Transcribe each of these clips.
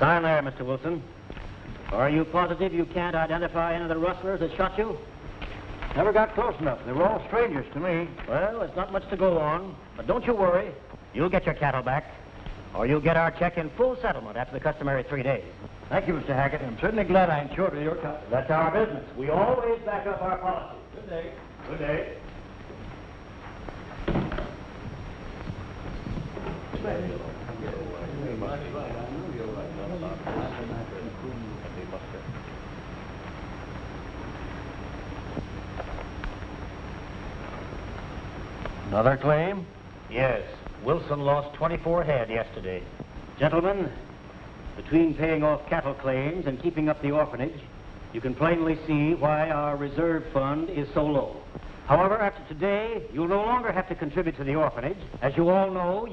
Sign there, Mr. Wilson. Are you positive you can't identify any of the rustlers that shot you? Never got close enough. They were all strangers to me. Well, there's not much to go on, but don't you worry. You'll get your cattle back, or you'll get our check in full settlement after the customary 3 days. Thank you, Mr. Hackett. I'm certainly glad I insured with your company. That's our business. We always back up our policy. Good day. Good day. Another claim? Yes. Wilson lost 24 head yesterday. Gentlemen, between paying off cattle claims and keeping up the orphanage, you can plainly see why our reserve fund is so low. However, after today, you'll no longer have to contribute to the orphanage. As you all know,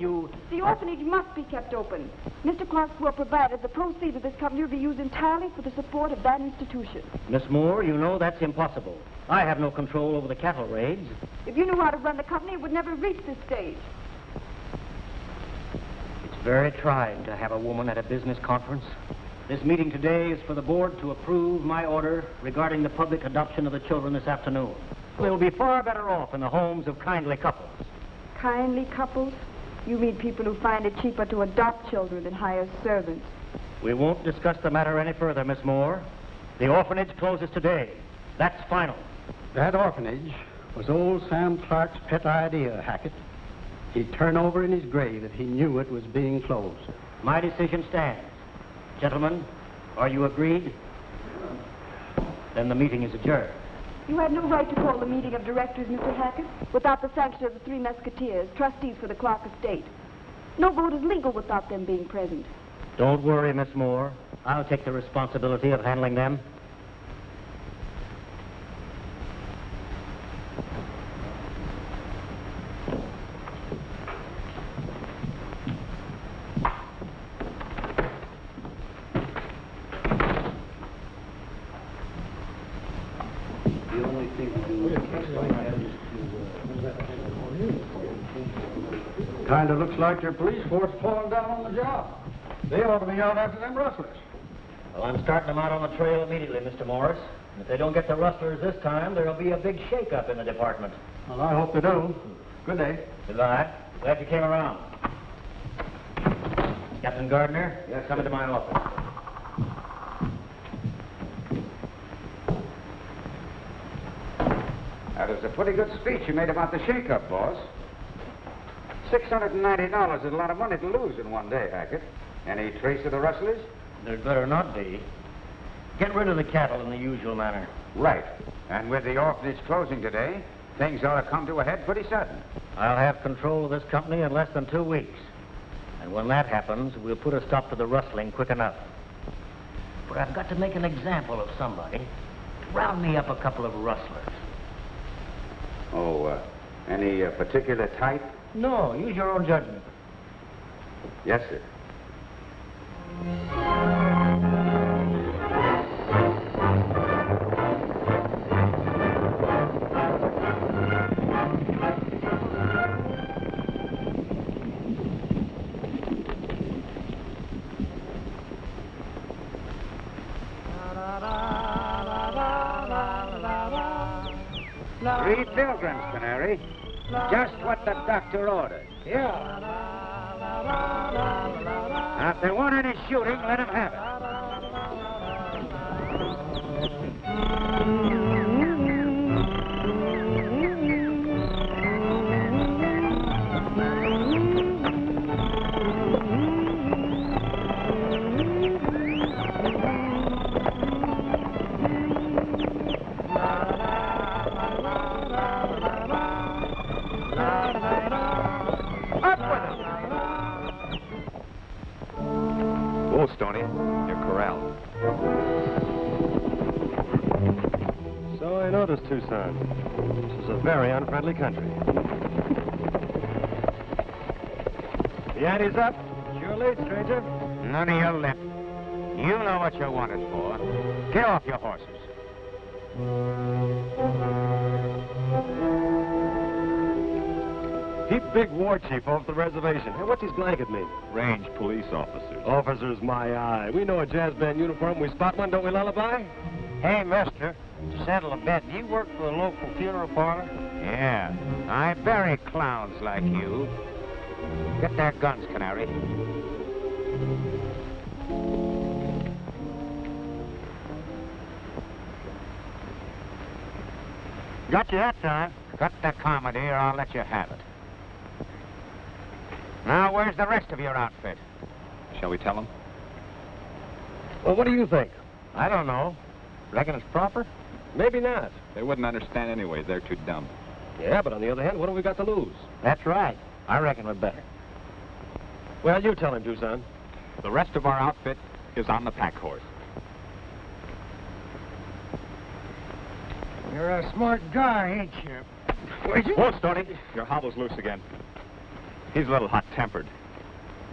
The orphanage must be kept open. Mr. Clark will provide the proceeds of this company will be used entirely for the support of that institution. Miss Moore, you know that's impossible. I have no control over the cattle raids. If you knew how to run the company, it would never reach this stage. It's very trying to have a woman at a business conference. This meeting today is for the board to approve my order regarding the public adoption of the children this afternoon. They will be far better off in the homes of kindly couples. Kindly couples? You mean people who find it cheaper to adopt children than hire servants? We won't discuss the matter any further, Miss Moore. The orphanage closes today. That's final. That orphanage was old Sam Clark's pet idea, Hackett. He'd turn over in his grave if he knew it was being closed. My decision stands. Gentlemen, are you agreed? Then the meeting is adjourned. You had no right to call the meeting of directors, Mr. Hackett, without the sanction of the 3 Musketeers, trustees for the Clark estate. No vote is legal without them being present. Don't worry, Miss Moore. I'll take the responsibility of handling them. Kind of looks like your police force falling down on the job. They ought to be out after them rustlers. Well, I'm starting them out on the trail immediately, Mr. Morris. And if they don't get the rustlers this time, there'll be a big shake-up in the department. Well, I hope they do. Good day. Goodbye. Glad you came around. Captain Gardner, yes, come into my office. That was a pretty good speech you made about the shake-up, boss. $690 is a lot of money to lose in one day, Hackett. Any trace of the rustlers? There'd better not be. Get rid of the cattle in the usual manner. Right. And with the orphanage closing today, things ought to come to a head pretty sudden. I'll have control of this company in less than 2 weeks. And when that happens, we'll put a stop to the rustling quick enough. But I've got to make an example of somebody. Round me up a couple of rustlers. Oh, any particular type? No, use your own judgment. Yes, sir. Three pilgrims, Canary. Just what the doctor ordered. Yeah. Now, if they want any shooting, let them have it. Whoa, Stony. You're corralled. So I noticed, Tucson. This is a very unfriendly country. The ante's up. You're late, stranger. None of your lip. You know what you're wanted for. Get off your horses. Keep big war chief off the reservation. Hey, what's his blanket mean? Range police officers. Officers, my eye. We know a jazz band uniform. We spot one, don't we, Lullaby? Hey, mister, to settle a bet, do you work for the local funeral parlor? Yeah, I bury clowns like you. Get their guns, Canary. Got you that time. Cut the comedy or I'll let you have it. Now, where's the rest of your outfit? Shall we tell them? Well, what do you think? I don't know. Reckon it's proper? Maybe not. They wouldn't understand anyway. They're too dumb. Yeah, but on the other hand, what have we got to lose? That's right. I reckon we'd better. Well, you tell him, Tucson. The rest of our outfit is on the pack horse. You're a smart guy, ain't you? Whoa, Stony. Your hobble's loose again. He's a little hot-tempered.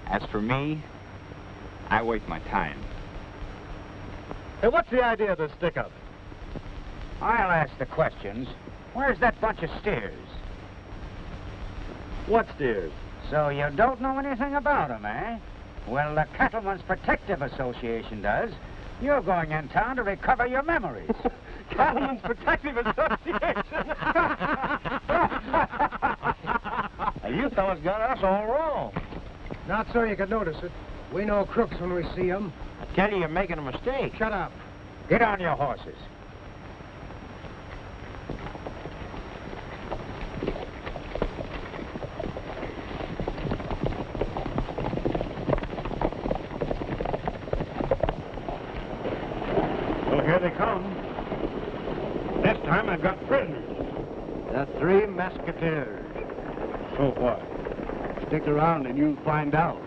As for me, I wait my time. Hey, what's the idea of this stick-up? I'll ask the questions. Where's that bunch of steers? What steers? So you don't know anything about them, eh? Well, the Cattleman's Protective Association does. You're going in town to recover your memories. Cattleman's Protective Association. You fellas got us all wrong. Not so you could notice it. We know crooks when we see them. I tell you, you're making a mistake. Shut up. Get on your horses. So here they come. This time I've got prisoners. The three Musketeers. So what? Stick around and you'll find out.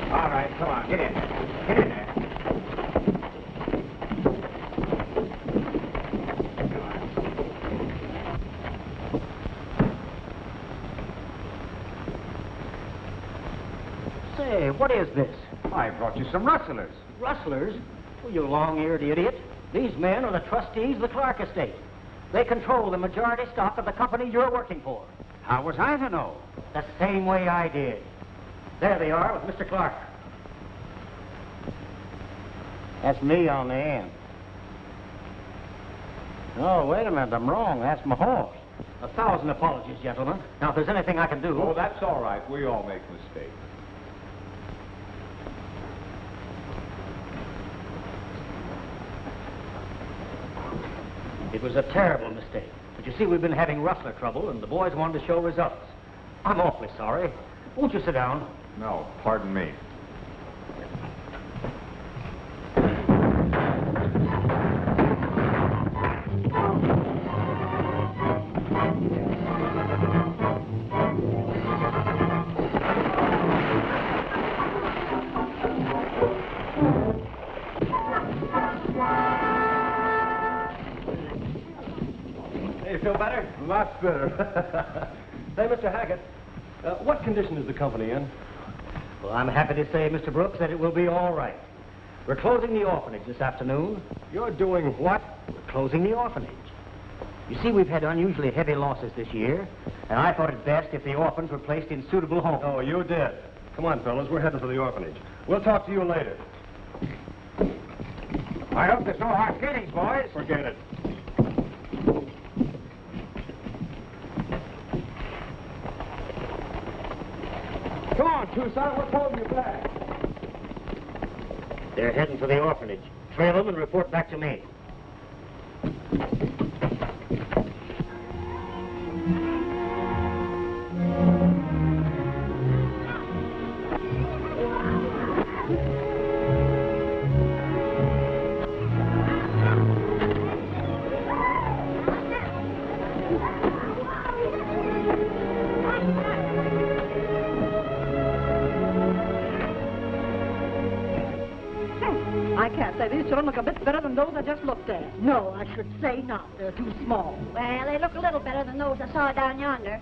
All right, come on, get in there. Get in there. Say, what is this? I brought you some rustlers. Rustlers? Oh, you long-eared idiot. These men are the trustees of the Clark estate. They control the majority stock of the company you're working for. How was I to know? The same way I did. There they are with Mr. Clark. That's me on the end. Oh, wait a minute, I'm wrong. That's my horse. 1,000 apologies, gentlemen. Now, if there's anything I can do... Oh, that's all right. We all make mistakes. It was a terrible mistake. But you see, we've been having rustler trouble, and the boys wanted to show results. I'm awfully sorry. Won't you sit down? No, pardon me. Hey, you feel better? Lots better. Hey, Mr. Hackett, what condition is the company in? Well, I'm happy to say, Mr. Brooks, that it will be all right. We're closing the orphanage this afternoon. You're doing what? We're closing the orphanage. You see, we've had unusually heavy losses this year, and I thought it best if the orphans were placed in suitable homes. Oh, you did. Come on, fellas, we're headed for the orphanage. We'll talk to you later. I hope there's no hard feelings, boys. Forget it. Come on, Tucson, what's holding you back? They're heading for the orphanage. Trail them and report back to me. I can't say these children look a bit better than those I just looked at. No, I should say not. They're too small. Well, they look a little better than those I saw down yonder.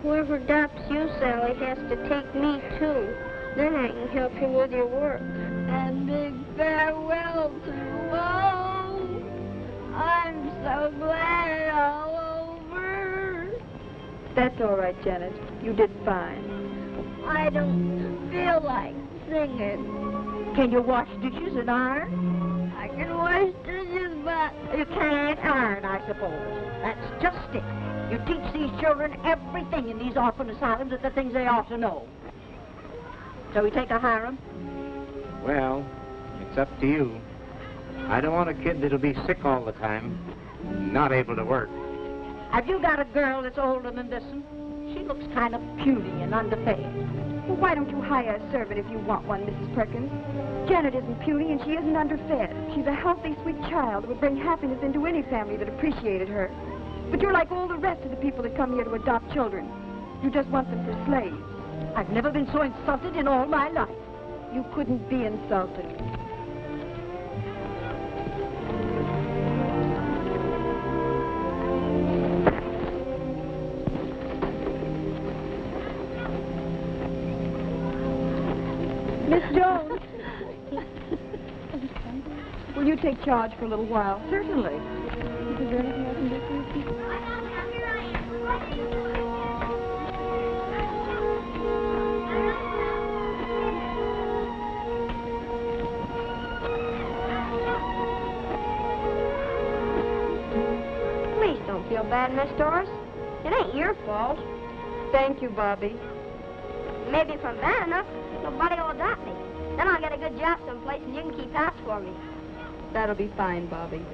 Whoever adopts you, Sally, has to take me, too. Then I can help you with your work. And big farewell to all. I'm so glad it's all over. That's all right, Janet. You did fine. I don't feel like singing. Can you wash dishes and iron? I can wash dishes, but You can't iron, I suppose. That's just it. You teach these children everything in these orphan asylums that the things they ought to know. Shall we take a Hiram? Well, it's up to you. I don't want a kid that'll be sick all the time, not able to work. Have you got a girl that's older than this one? She looks kind of puny and underfed. Well, why don't you hire a servant if you want one, Mrs. Perkins? Janet isn't puny and she isn't underfed. She's a healthy, sweet child who would bring happiness into any family that appreciated her. But you're like all the rest of the people that come here to adopt children. You just want them for slaves. I've never been so insulted in all my life. You couldn't be insulted. Miss Jones. Will you take charge for a little while? Certainly. Is there anything I can do for you? please don't feel bad, Miss Doris. It ain't your fault. Thank you, Bobby. Maybe if I'm bad enough, nobody will adopt me. Then I'll get a good job someplace and you can keep house for me. That'll be fine, Bobby.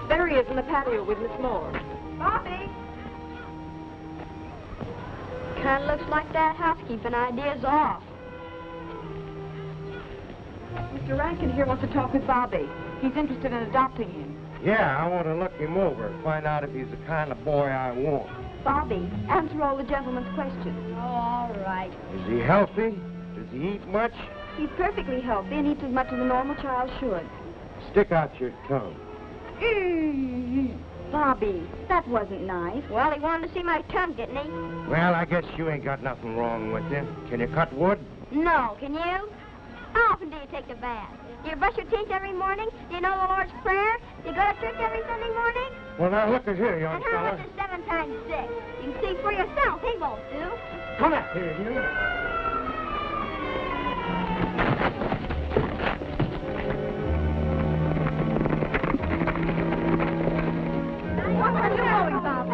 There he is in the patio with Miss Moore. Bobby! Kind of looks like that housekeeping idea's off. Mr. Rankin here wants to talk with Bobby. He's interested in adopting him. Yeah, I want to look him over, find out if he's the kind of boy I want. Bobby, answer all the gentleman's questions. Oh, all right. Is he healthy? Does he eat much? He's perfectly healthy and eats as much as a normal child should. Stick out your tongue. Bobby, that wasn't nice. Well, he wanted to see my tongue, didn't he? Well, I guess you ain't got nothing wrong with you. Can you cut wood? No, can you? How often do you take a bath? Do you brush your teeth every morning? Do you know the Lord's Prayer? Do you go to church every Sunday morning? Well, now, look at here, young And how much fella. is 7 times 6? You can see for yourself. He won't do. Come up here, you. What are you doing, Bobby?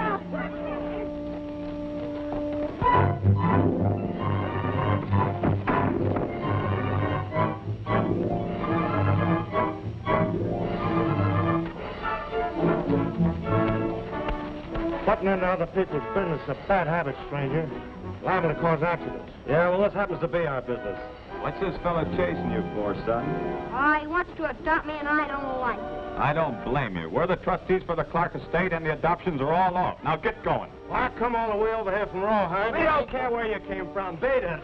Butting into other people's business is a bad habit, stranger. Liable to cause accidents. Yeah, well, this happens to be our business. What's this fella chasing you for, son? He wants to adopt me, and I don't like it. I don't blame you. We're the trustees for the Clark estate, and the adoptions are all off. Now get going. Well, I come all the way over here from Rawhide. We don't care where you came from. Beat it.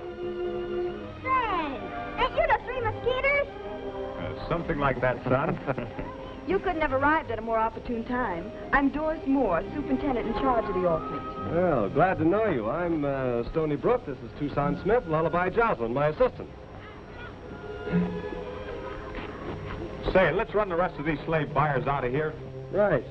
Say, ain't you the 3 Musketeers? Something like that, son. You couldn't have arrived at a more opportune time. I'm Doris Moore, superintendent in charge of the orphanage. Well, glad to know you. I'm Stony Brooke. This is Tucson Smith, Lullaby Joslin, my assistant. Say, let's run the rest of these slave buyers out of here. Right.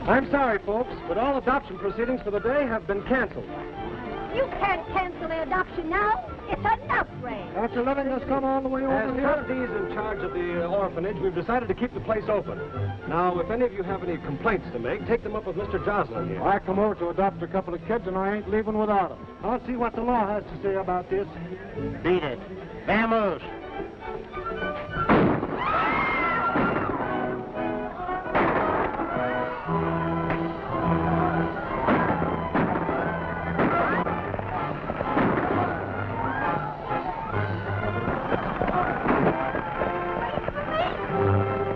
I'm sorry, folks, but all adoption proceedings for the day have been canceled. You can't cancel the adoption now. It's an outrage. After letting us come all the way over As trustees in charge of the orphanage, we've decided to keep the place open. Now, if any of you have any complaints to make, take them up with Mr. Joslin here. I come over to adopt a couple of kids, and I ain't leaving without them. I'll see what the law has to say about this. Beat it. Vamoose.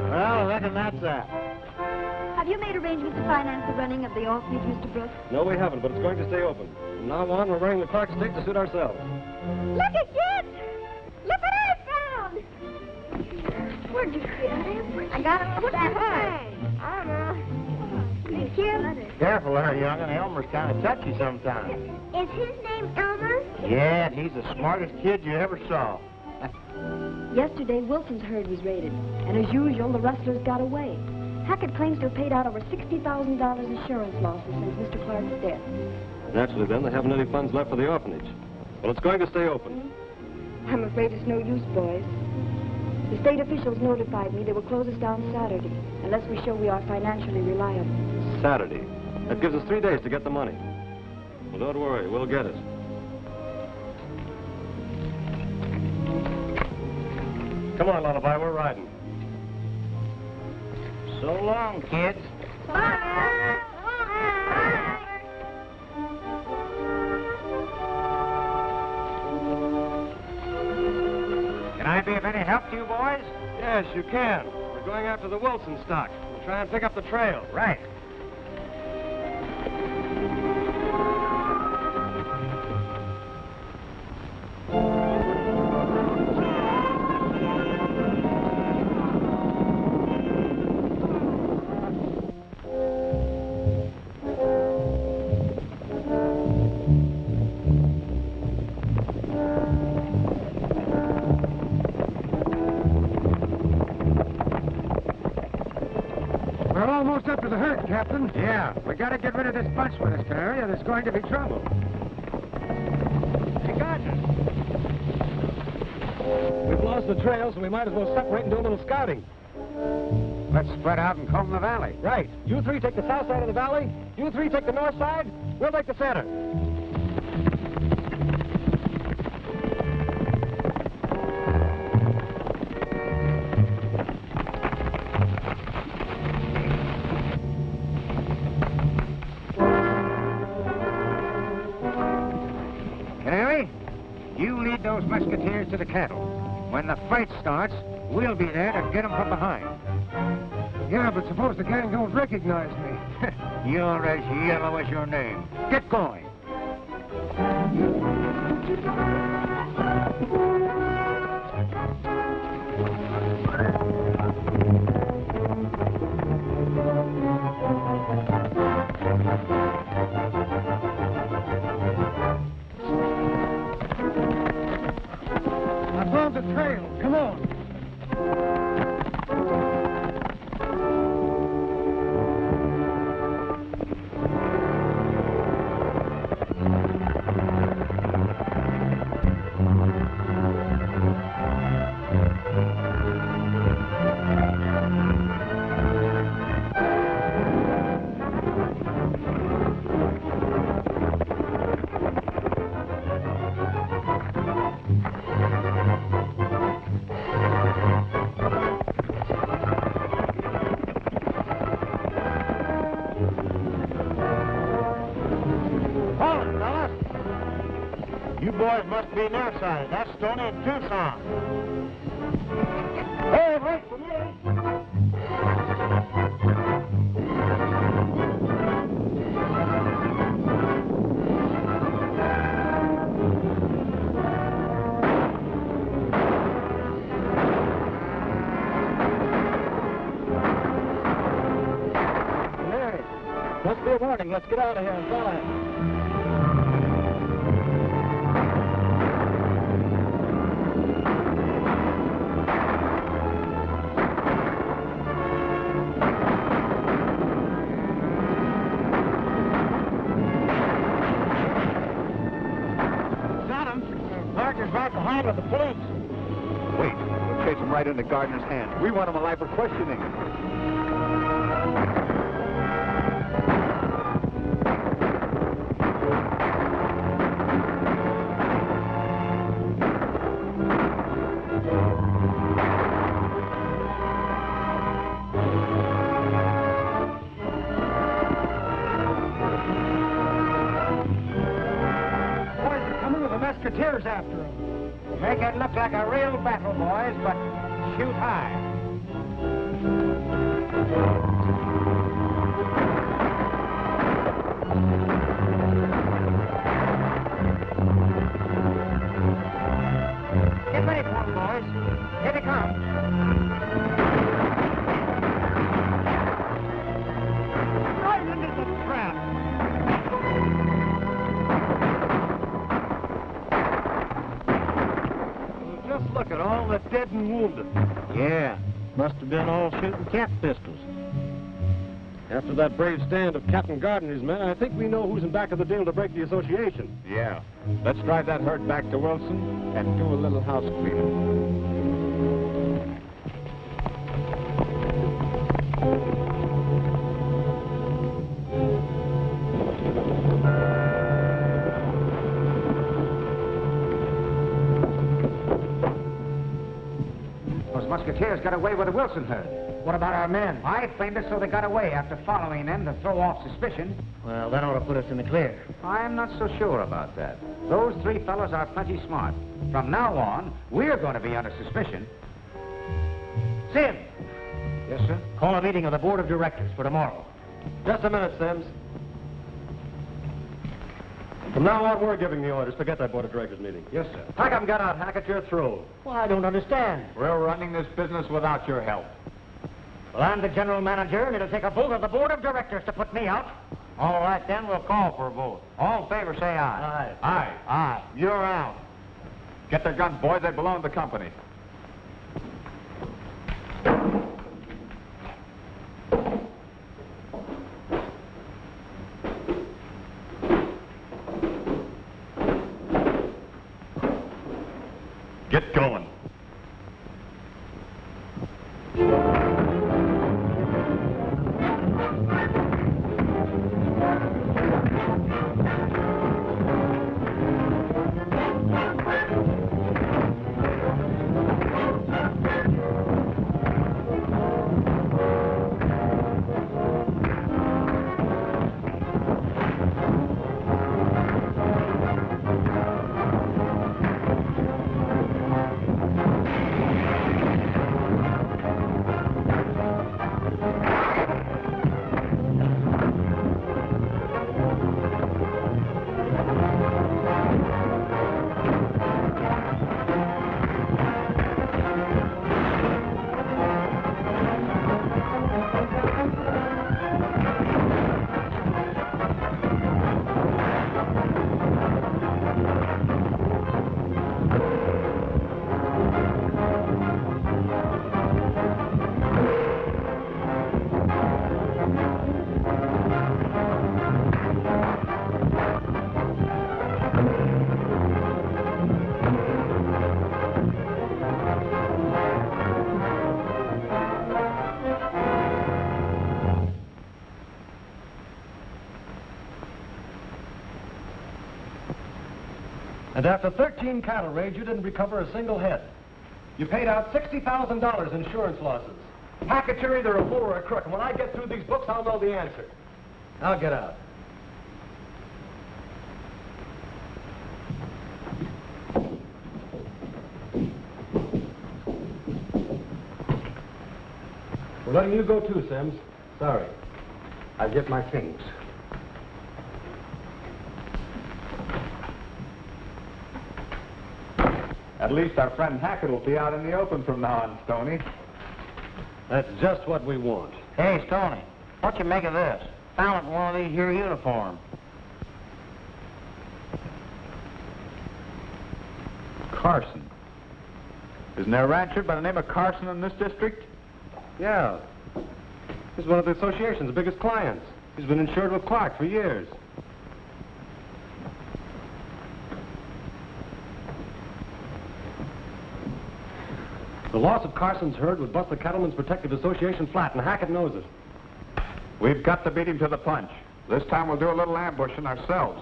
Well, I reckon that's that. Have you made arrangements to finance the running of the orphanage, Mr. Brooks? No, we haven't, but it's going to stay open. From now on, we're running the Clark estate to suit ourselves. Look at kids! Look what I found! Where'd you get it? I got it. What's that thing? I don't know. Jim? Careful there, young'un. Elmer's kind of touchy sometimes. Is his name Elmer? Yeah, and he's the smartest kid you ever saw. Yesterday, Wilson's herd was raided, and as usual, the rustlers got away. Hackett claims to have paid out over $60,000 insurance losses since Mr. Clark's death. Naturally, then, they haven't any funds left for the orphanage. Well, it's going to stay open. I'm afraid it's no use, boys. The state officials notified me they will close us down Saturday, unless we show we are financially reliable. Saturday. That gives us 3 days to get the money. Well, don't worry, we'll get it. Come on, Lullaby, we're riding. So long, kids. Bye. Can I be of any help to you boys? Yes, you can. We're going after the Wilson stock. We'll try and pick up the trail. Right. Up to the herd, Captain. Yeah, we gotta get rid of this bunch with us, Canary, or there's going to be trouble. Hey, Gardner. We've lost the trail, so we might as well separate and do a little scouting. Let's spread out and comb the valley. Right. You three take the south side of the valley. You three take the north side. We'll take the center. Those Musketeers to the cattle. When the fight starts, we'll be there to get them from behind. Yeah, but suppose the gang don't recognize me. You're as yellow as your name. Get going. The trail. Come on. Must be near side. That's Stony and Tucson. Hey, wait for me. Mary, must be a warning. Let's get out of here and follow him. Right behind with the police. Wait, we'll chase him right into Gardner's hand. We want him alive for questioning. Musketeers after him. Make it look like a real battle, boys, but shoot high. Get ready for them, boys. Here they come. Right into Just look at all the dead and wounded. Yeah, must have been all shooting cat pistols. After that brave stand of Captain Guard and his men, I think we know who's in back of the deal to break the association. Yeah. Let's drive that herd back to Wilson and do a little house cleaning. Those Musketeers got away with the Wilson herd. What about our men? I framed it so they got away after following them to throw off suspicion. Well, that ought to put us in the clear. I'm not so sure about that. Those three fellows are plenty smart. From now on, we're going to be under suspicion. Sim, Yes, sir? call a meeting of the board of directors for tomorrow. Just a minute, Sims. From now on, we're giving the orders. Forget that board of directors meeting. Yes, sir. Pack 'em, get out, Hackett. You're through. Well, I don't understand. We're running this business without your help. Well, I'm the general manager, and it'll take a vote of the board of directors to put me out. All right, then, we'll call for a vote. All in favor, say aye. Aye. Aye. Aye. You're out. Get their guns, boys. They belong to the company. Get going. And after 13 cattle raids, you didn't recover a single head. You paid out $60,000 insurance losses. Hackett, you're either a fool or a crook, and when I get through these books, I'll know the answer. Now get out. We're letting you go too, Sims. Sorry. I get my things. At least our friend Hackett will be out in the open from now on, Stony. That's just what we want. Hey, Stony, what you make of this? Found it in one of these here uniforms. Carson. Isn't there a rancher by the name of Carson in this district? Yeah. He's one of the association's biggest clients. He's been insured with Clark for years. The loss of Carson's herd would bust the Cattleman's Protective Association flat, and Hackett knows it. We've got to beat him to the punch. This time we'll do a little ambushing ourselves.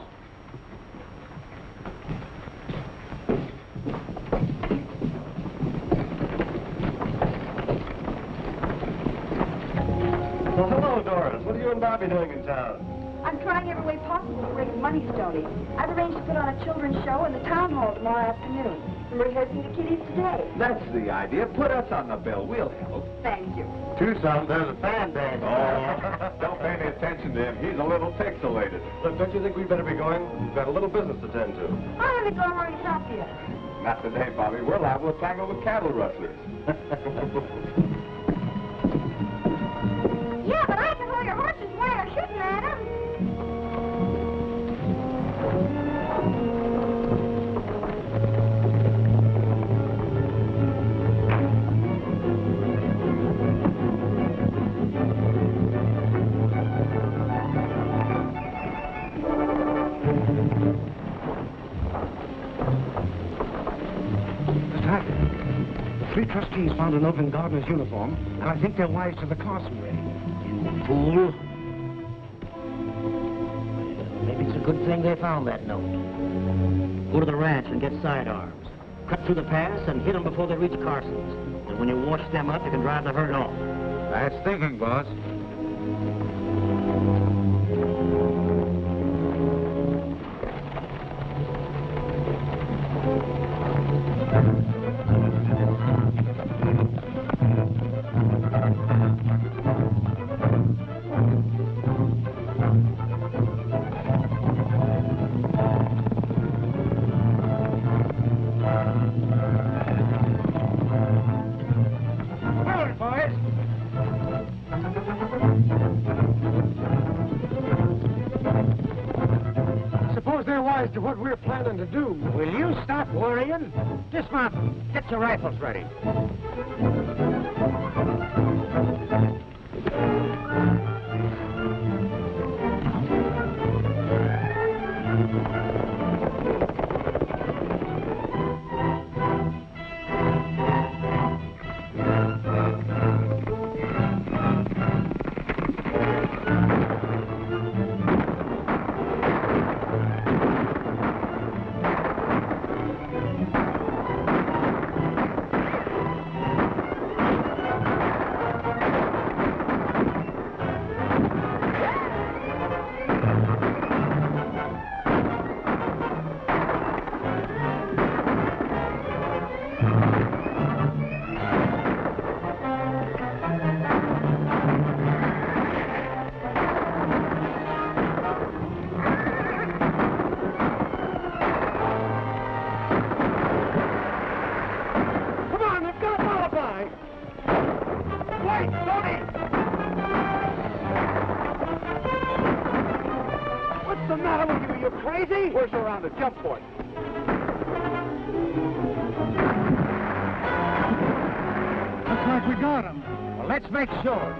Well, hello, Doris. What are you and Bobby doing in town? I'm trying every way possible to raise money, Stony. I've arranged to put on a children's show in the town hall tomorrow afternoon. I'm rehearsing the kiddies today. That's the idea. Put us on the bill. We'll help. Thank you. Tucson, there's a fan base. Oh, don't pay any attention to him. He's a little pixelated. Look, don't you think we'd better be going? We've got a little business to tend to. I'm going to go where he's up here. Not today, Bobby. We're liable to tangle with cattle rustlers. Yeah, but I can hold your horses while you're shooting at them. 3 trustees found a note in Gardner's uniform, and I think they're wise to the Carson raid. You fool. Well, maybe it's a good thing they found that note. Go to the ranch and get sidearms. Cut through the pass and hit them before they reach Carson's. And when you wash them up, you can drive the herd off. That's thinking, boss. To what we're planning to do. Will you stop worrying? Dismount. Get your rifles ready. Where's around to jump for it? Looks like we got him. Well, let's make sure.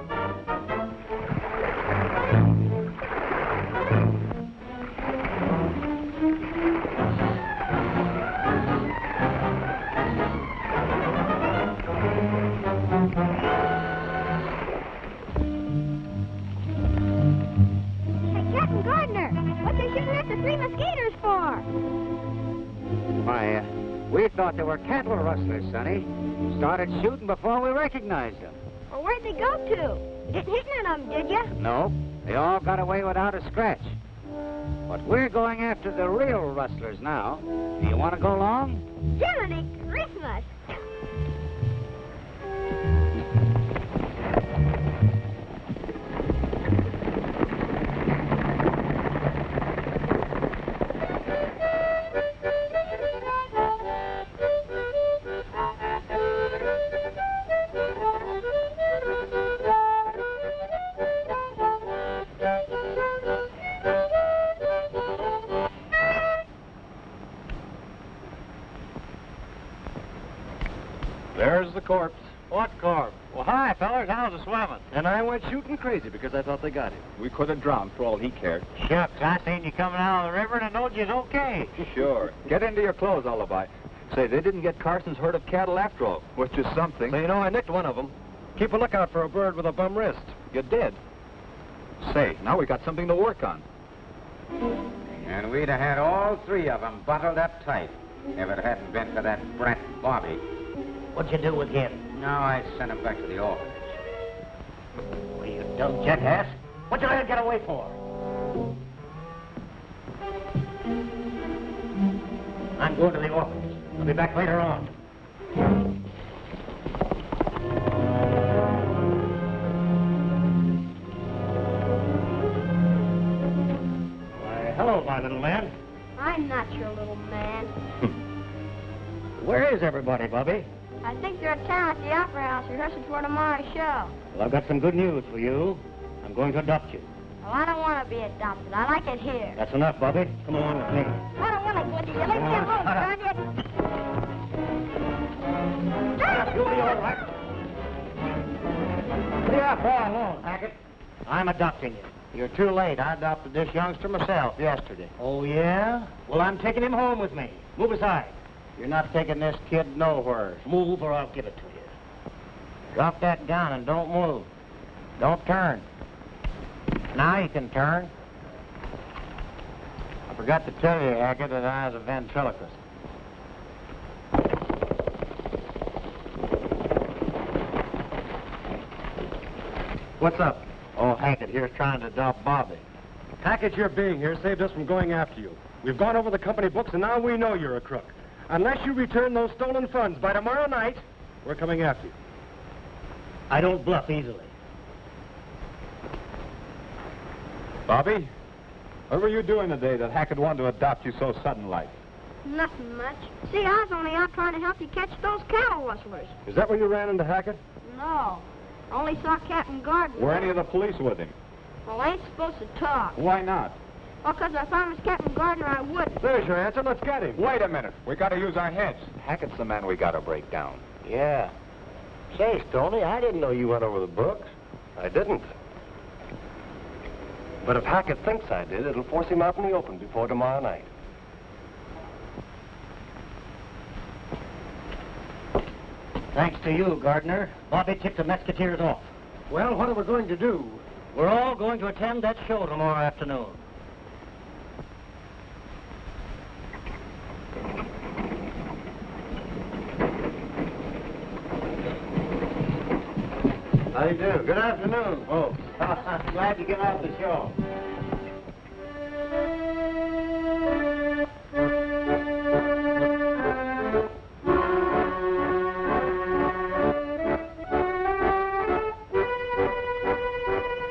We thought they were cattle rustlers, Sonny. Started shooting before we recognized them. Well, where'd they go to? Didn't hit none of them, did ya? No, they all got away without a scratch. But we're going after the real rustlers now. Do you want to go along? Jiminy Christmas! There's the corpse. What corpse? Well, hi, fellas. How's the swimming? And I went shooting crazy because I thought they got him. We could have drowned for all he cared. Shucks, I seen you coming out of the river and I knowed you was okay. Sure. Get into your clothes, Lullaby. Say, they didn't get Carson's herd of cattle after all, which is something. So, you know, I nicked one of them. Keep a lookout for a bird with a bum wrist. You did. Say, now we got something to work on. And we'd have had all 3 of them bottled up tight if it hadn't been for that brat Bobby. What'd you do with him? No, I sent him back to the orphanage. Well, you dumb jackass. What'd you let him get away for? I'm going to the orphanage. I'll be back later on. Why, hello, my little man. I'm not your little man. Where is everybody, Bubby? I think they're at town at the Opera House rehearsing for tomorrow's show. Well, I've got some good news for you. I'm going to adopt you. Well, I don't want to be adopted. I like it here. That's enough, Bubby. Come along with me. I don't want to go to you. Let me get home, darn you. You'll be all right. Leave that boy alone, Hackett. I'm adopting you. You're too late. I adopted this youngster myself yesterday. Oh, yeah? Well, I'm taking him home with me. Move aside. You're not taking this kid nowhere. Move or I'll give it to you. Drop that gun and don't move. Don't turn. Now you can turn. I forgot to tell you, Hackett, that I was a ventriloquist. What's up? Oh, Hackett here's trying to adopt Bobby. Hackett, your being here saved us from going after you. We've gone over the company books, and now we know you're a crook. Unless you return those stolen funds by tomorrow night, we're coming after you. I don't bluff easily. Bobby, what were you doing today that Hackett wanted to adopt you so sudden-like? Nothing much. See, I was only out trying to help you catch those cattle rustlers. Is that when you ran into Hackett? No. Only saw Captain Gardner. Were any of the police with him? Well, I ain't supposed to talk. Why not? Well, 'cause if I was Captain Gardner, I wouldn't. There's your answer. Let's get him. Wait a minute. We got to use our heads. Hackett's the man we got to break down. Yeah. Say, Stony, I didn't know you went over the books. I didn't. But if Hackett thinks I did, it'll force him out in the open before tomorrow night. Thanks to you, Gardner. Bobby tipped the Musketeers off. Well, what are we going to do? We're all going to attend that show tomorrow afternoon. How do you do? Good afternoon. Oh, glad to get out the show.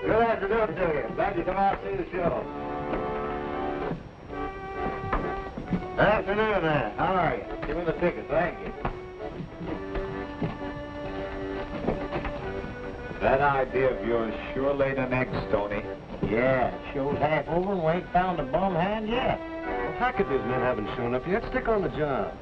Good afternoon to you. Glad you come out to see the show. Good afternoon, man. How are you? Give me the ticket. Thank you. That idea of yours sure laid an egg, Stony. Yeah, it show's half over and we ain't found a bum hand yet. Well, Hackett and his men haven't shown up yet. Stick on the job.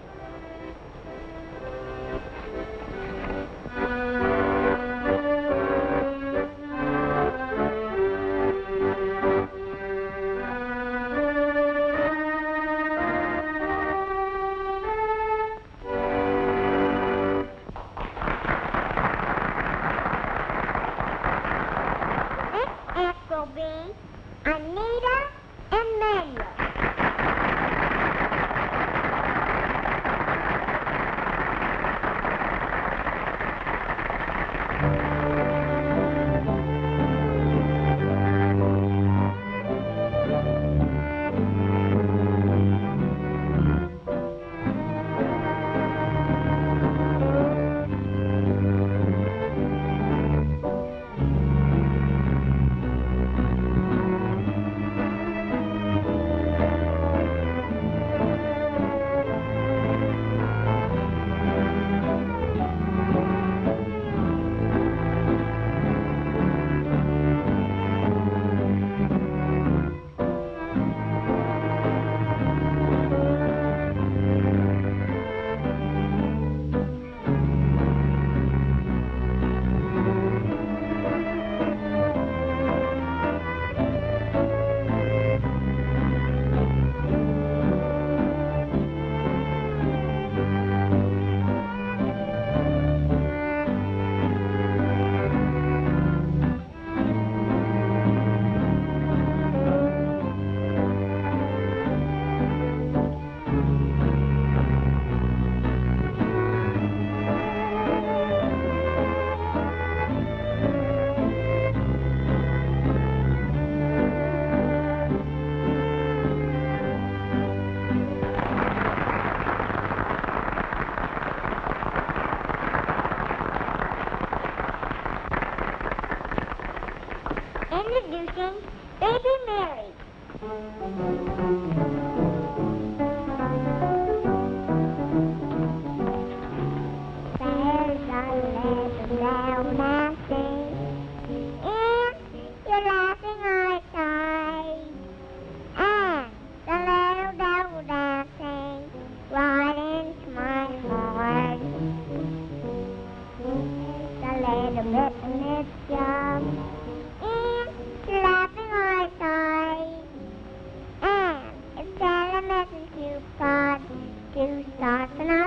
Introducing Baby Mary. There's a little brown mountain, and you're laughing outside, and the little devil dancing right into my heart. It's a little bit in its job. Laughing outside, and it's telling a message you've got to start tonight.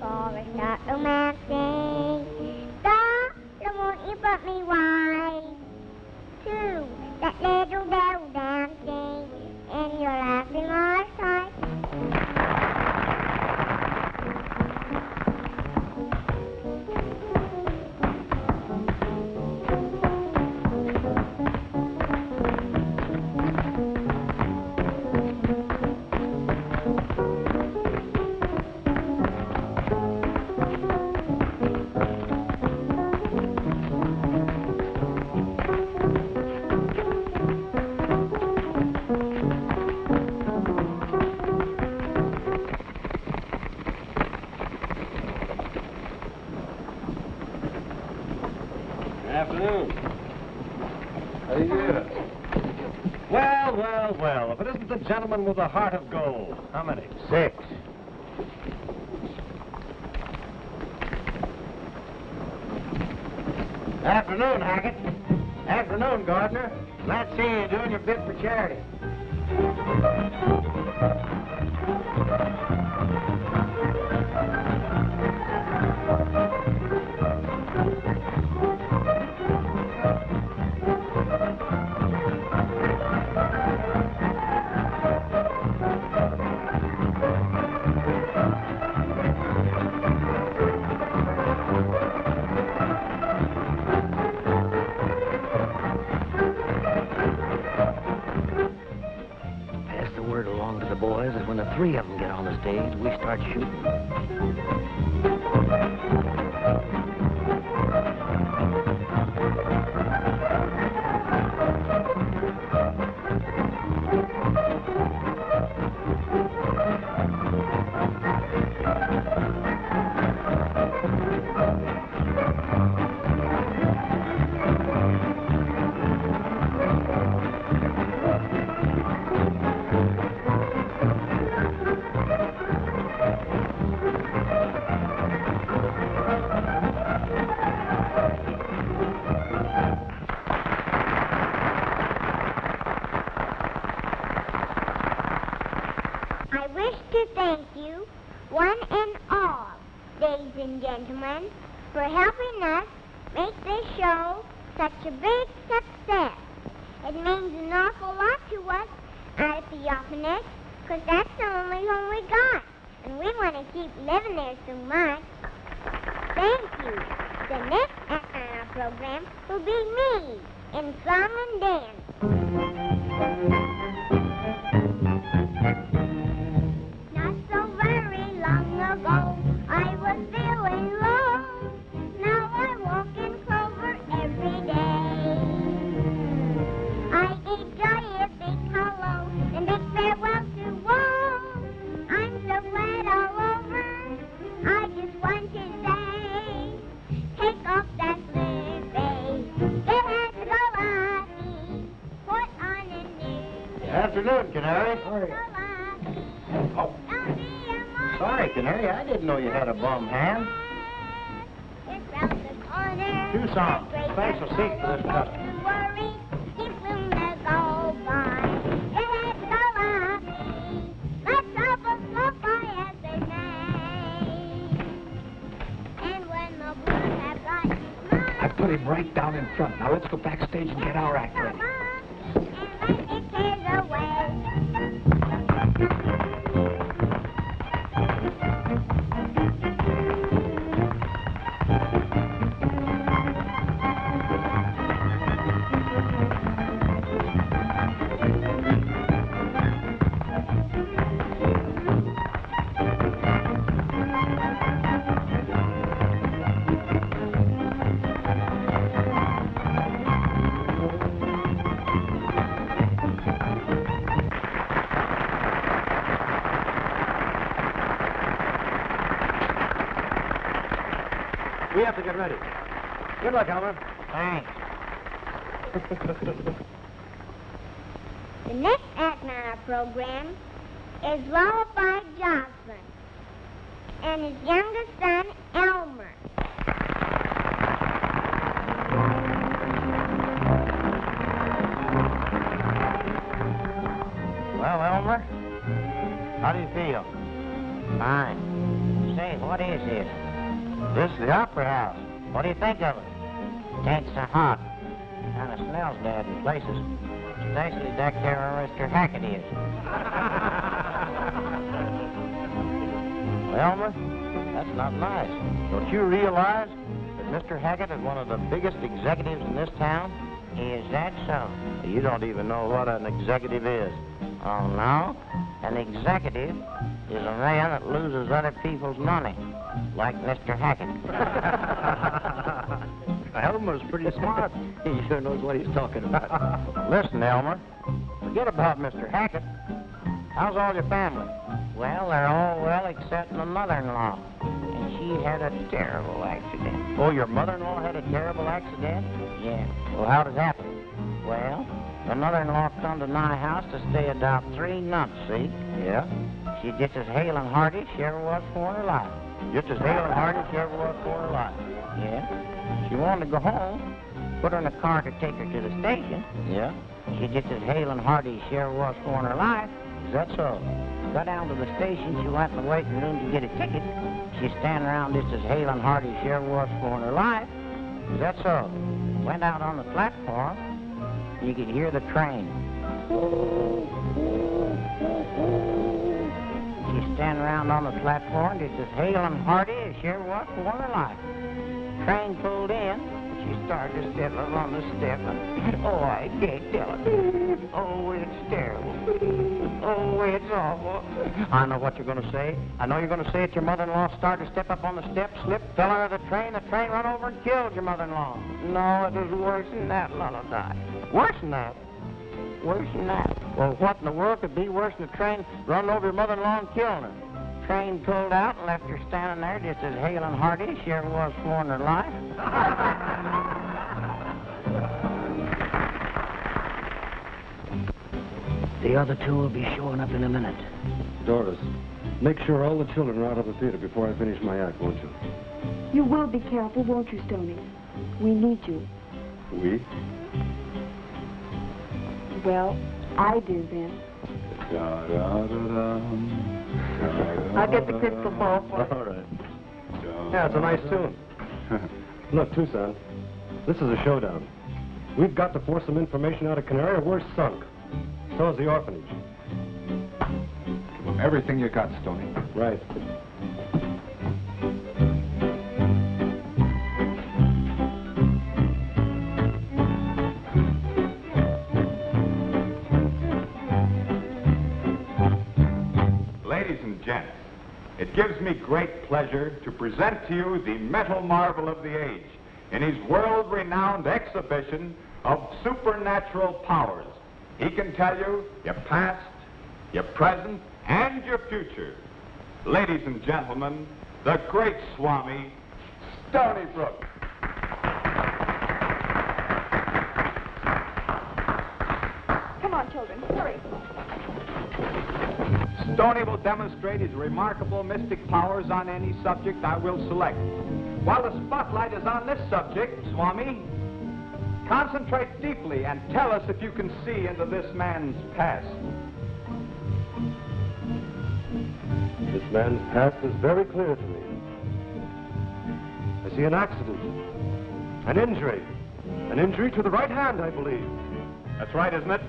forest start romancing. Darling, won't you put me wise to that little bell dancing in your laughing eyesight? Afternoon. How do you do? Well, well, well. If it isn't the gentleman with the heart of gold. How many? 6. Afternoon, Hackett. Afternoon, Gardner. Glad to see you doing your bit for charity. Boys, that when the 3 of them get on the stage, we start shooting. Gentlemen, for helping us make this show such a big success. It means an awful lot to us out at the orphanage, because that's the only home we got, and we want to keep living there so much. Thank you. The next act on our program will be me in song and dance. Not so very long ago, I was feeling low. Now I walk in clover every day. I gave Joy a big hello and big farewell to woe. I'm so glad all over. I just want to say, take off that blue face. It has to go lucky. Put on a new. Afternoon, Canary. Sorry. Oh. Sorry, Canary. I didn't know you had a bum hand. Tucson, special seat for this cutter. I put him right down in front. Now let's go backstage and get our act ready. We have to get ready. Good luck, Elmer. Thanks. The next act on our program is Lullaby Joslin and his youngest son, Elmer. Well, Elmer, how do you feel? Fine. Say, what What is this? This is the Opera House. What do you think of it? It ain't so hot. Kind of smells bad in places. Especially back there where Mr. Hackett is. Elmer, that's not nice. Don't you realize that Mr. Hackett is one of the biggest executives in this town? Is that so? You don't even know what an executive is. Oh, no? An executive is a man that loses other people's money, like Mr. Hackett. Elmer's pretty smart. He sure knows what he's talking about. Listen, Elmer, forget about Mr. Hackett. How's all your family? Well, they're all well except my mother-in-law. And she had a terrible accident. Oh, your mother-in-law had a terrible accident? Yeah. Well, how did it happen? Well, my mother-in-law come to my house to stay about 3 months, see? Yeah. She's just as hale and hearty as she ever was for her life. Just as hale and hearty as she ever was for her life? Yeah. She wanted to go home, put her in a car to take her to the station. Yeah. She's just as hale and hearty as she ever was for her life. Is that so? Got down to the station, she went in the waiting room to get a ticket. She's standing around just as hale and hearty as she ever was for her life. Is that so? Went out on the platform, you could hear the train. She's standing around on the platform just as hale and hearty as she ever was for her life. Train pulled in, she started to step up on the step, and oh, I can't tell it. Oh, it's terrible. Oh, it's awful. I know what you're going to say. I know you're going to say that your mother-in-law started to step up on the step, slipped, fell out of the train run over and killed your mother-in-law. No, it was worse than that, Lullaby. Worse than that? Worse than that? Well, what in the world could be worse than a train running over your mother-in-law and killing her? Train pulled out and left her standing there just as hale and hearty as she ever was for in her life. The other two will be showing up in a minute. Doris, make sure all the children are out of the theater before I finish my act, won't you? You will be careful, won't you, Stony? We need you. We? Well, I do then. I'll get the crystal ball for you. All right. Yeah, it's a nice tune. Look, Tucson, this is a showdown. We've got to force some information out of Canary or we're sunk. So is the orphanage. Give them everything you got, Stony. Right. Ladies and gents, it gives me great pleasure to present to you the metal marvel of the age in his world-renowned exhibition of supernatural powers. He can tell you your past, your present, and your future. Ladies and gentlemen, the great Swami, Stony Brooke. Come on, children, hurry. Stony will demonstrate his remarkable mystic powers on any subject I will select. While the spotlight is on this subject, Swami, concentrate deeply and tell us if you can see into this man's past. This man's past is very clear to me. I see an accident, an injury to the right hand, I believe. That's right, isn't it?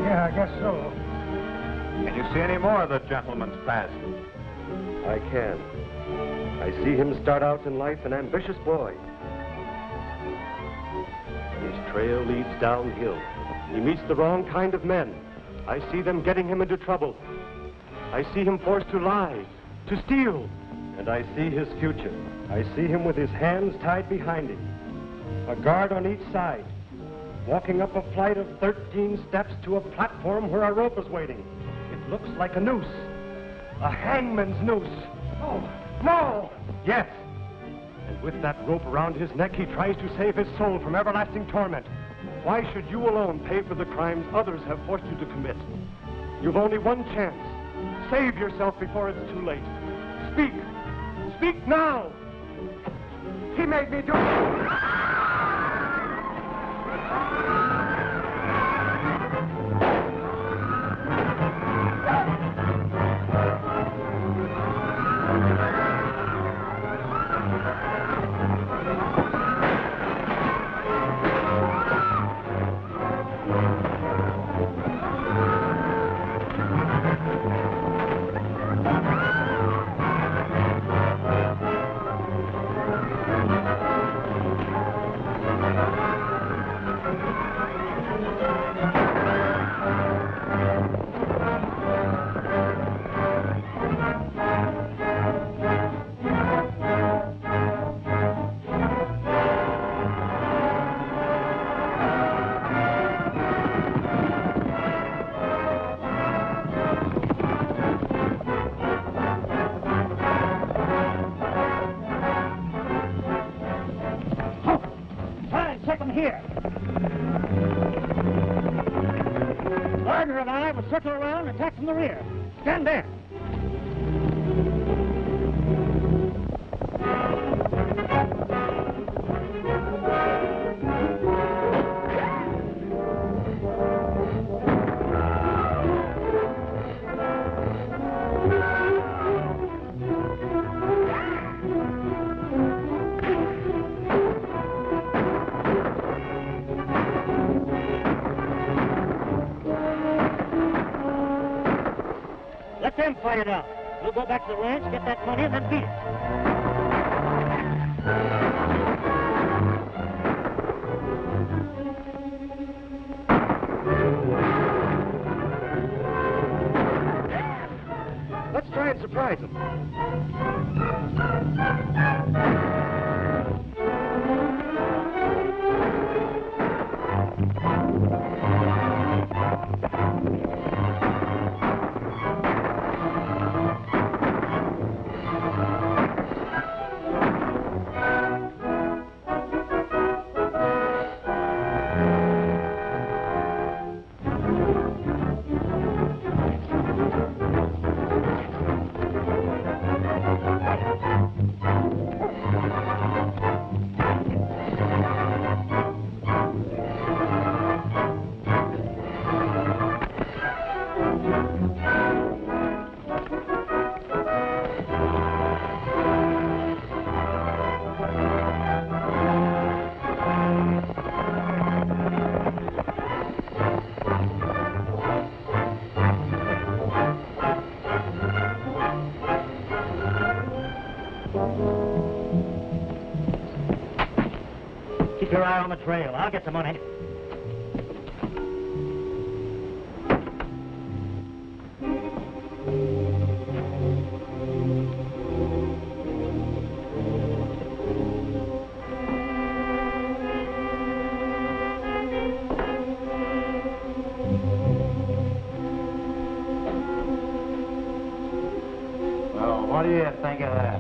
Yeah, I guess so. Can you see any more of the gentleman's past? I can. I see him start out in life an ambitious boy. His trail leads downhill. He meets the wrong kind of men. I see them getting him into trouble. I see him forced to lie, to steal. And I see his future. I see him with his hands tied behind him, a guard on each side, walking up a flight of 13 steps to a platform where a rope is waiting. It looks like a noose, a hangman's noose. Oh, no! Yes. And with that rope around his neck, he tries to save his soul from everlasting torment. Why should you alone pay for the crimes others have forced you to commit? You've only one chance. Save yourself before it's too late. Speak. Speak now. He made me do it. circle around and attack from the rear. Stand there. Let them fight it out. We'll go back to the ranch, get that money, and then beat it. Let's try and surprise them. Keep your eye on the trail. I'll get the money. Well, what do you think of that?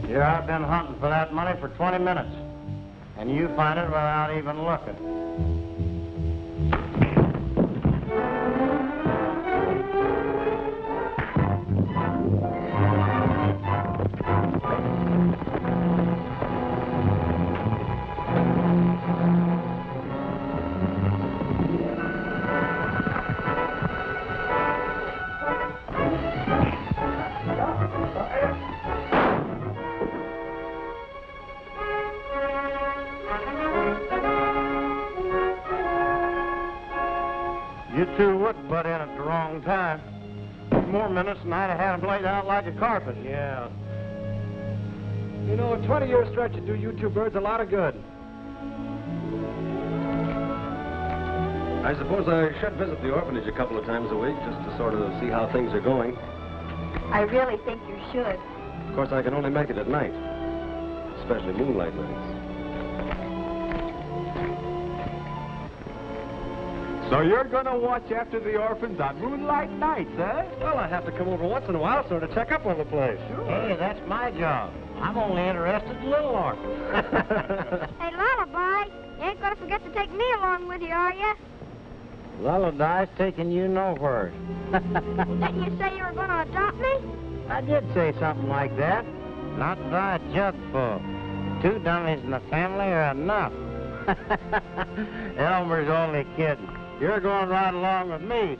Here I've been hunting for that money for 20 minutes, and you find it without even looking. You two would butt in at the wrong time. More minutes and I'd have had them laid out like a carpet. Yeah. You know, a 20-year stretch would do you two birds a lot of good. I suppose I should visit the orphanage a couple of times a week just to sort of see how things are going. I really think you should. Of course, I can only make it at night, especially moonlight nights. So you're going to watch after the orphans on moonlight nights, eh? Well, I have to come over once in a while sort of check up on the place. Hey, that's my job. I'm only interested in little orphans. Hey, Lullaby, you ain't gonna forget to take me along with you, are you? Lullaby's taking you nowhere. Didn't you say you were gonna adopt me? I did say something like that. Not by a jugful. 2 dummies in the family are enough. Elmer's only kidding. You're going right along with me.